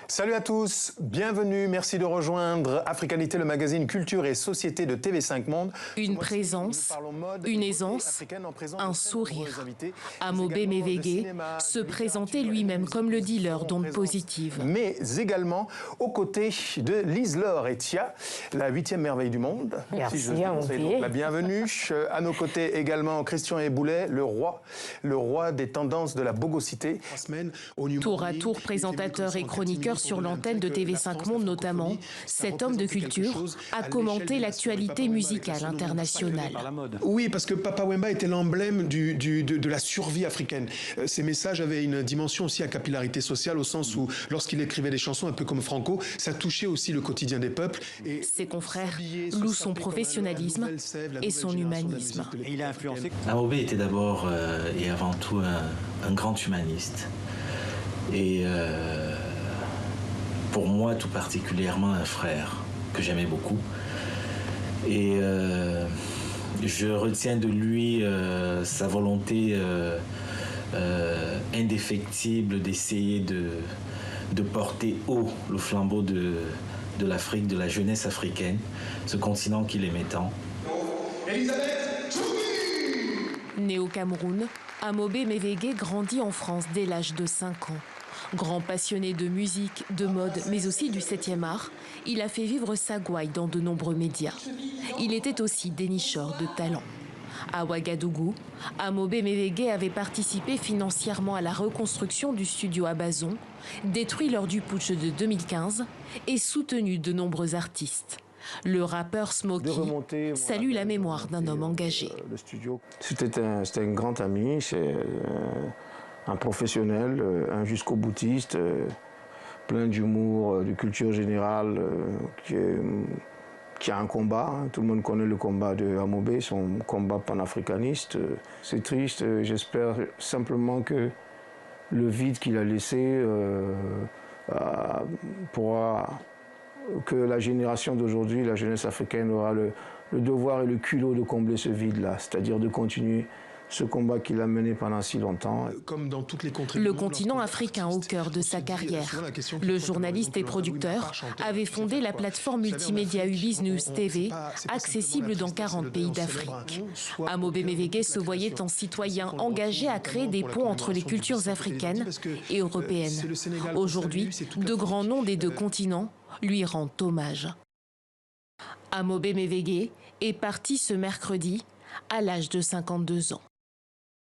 Salut à tous, bienvenue, merci de rejoindre Africanité, le magazine Culture et Société de TV5 Monde. Une présence, une aisance, un sourire. Amobé Mévégué se présentait lui-même comme le dealer d'ondes positives. Mais également aux côtés de Lise-Laure Etia, la 8e merveille du monde. Merci, si donc la bienvenue. À nos côtés également Christian Éboulet, le roi des tendances de la bogosité. Tour à tour présentateur et chroniqueur sur l'antenne de TV5 Monde notamment, cet homme de culture a commenté l'actualité musicale internationale. Oui, parce que Papa Wemba était l'emblème de la survie africaine. Ses messages avaient une dimension aussi à capillarité sociale, au sens où, lorsqu'il écrivait des chansons, un peu comme Franco, ça touchait aussi le quotidien des peuples. Et ses confrères louent son professionnalisme et son humanisme. Et il a influencé. Amobé était d'abord et avant tout un grand humaniste. Et pour moi, tout particulièrement, un frère que j'aimais beaucoup. Et je retiens de lui sa volonté indéfectible d'essayer de porter haut le flambeau de l'Afrique, de la jeunesse africaine, ce continent qu'il aimait tant. Né au Cameroun, Amobé Mévégué grandit en France dès l'âge de 5 ans. Grand passionné de musique, de mode, mais aussi du 7e art, il a fait vivre sa gouaille dans de nombreux médias. Il était aussi dénicheur de talent. À Ouagadougou, Amobé Mévégué avait participé financièrement à la reconstruction du studio à Bazon, détruit lors du putsch de 2015 et soutenu de nombreux artistes. Le rappeur Smokey salue la mémoire d'un homme engagé. C'était un grand ami, c'est un professionnel, un jusqu'au-boutiste, plein d'humour, de culture générale, qui a un combat. Tout le monde connaît le combat de Amobé, son combat panafricaniste. C'est triste, j'espère simplement que le vide qu'il a laissé que la génération d'aujourd'hui, la jeunesse africaine, aura le devoir et le culot de combler ce vide-là, c'est-à-dire de continuer ce combat qu'il a mené pendant si longtemps. Comme dans toutes les le continent africain au cœur de sa carrière. Le journaliste et producteur avait fondé la plateforme multimédia Ubiz News TV, accessible dans 40 pays d'Afrique. Amobé Mévégué se voyait en citoyen engagé à créer des ponts entre les cultures africaines et européennes. Aujourd'hui, de grands noms des deux continents lui rendent hommage. Amobé Mévégué est parti ce mercredi à l'âge de 52 ans.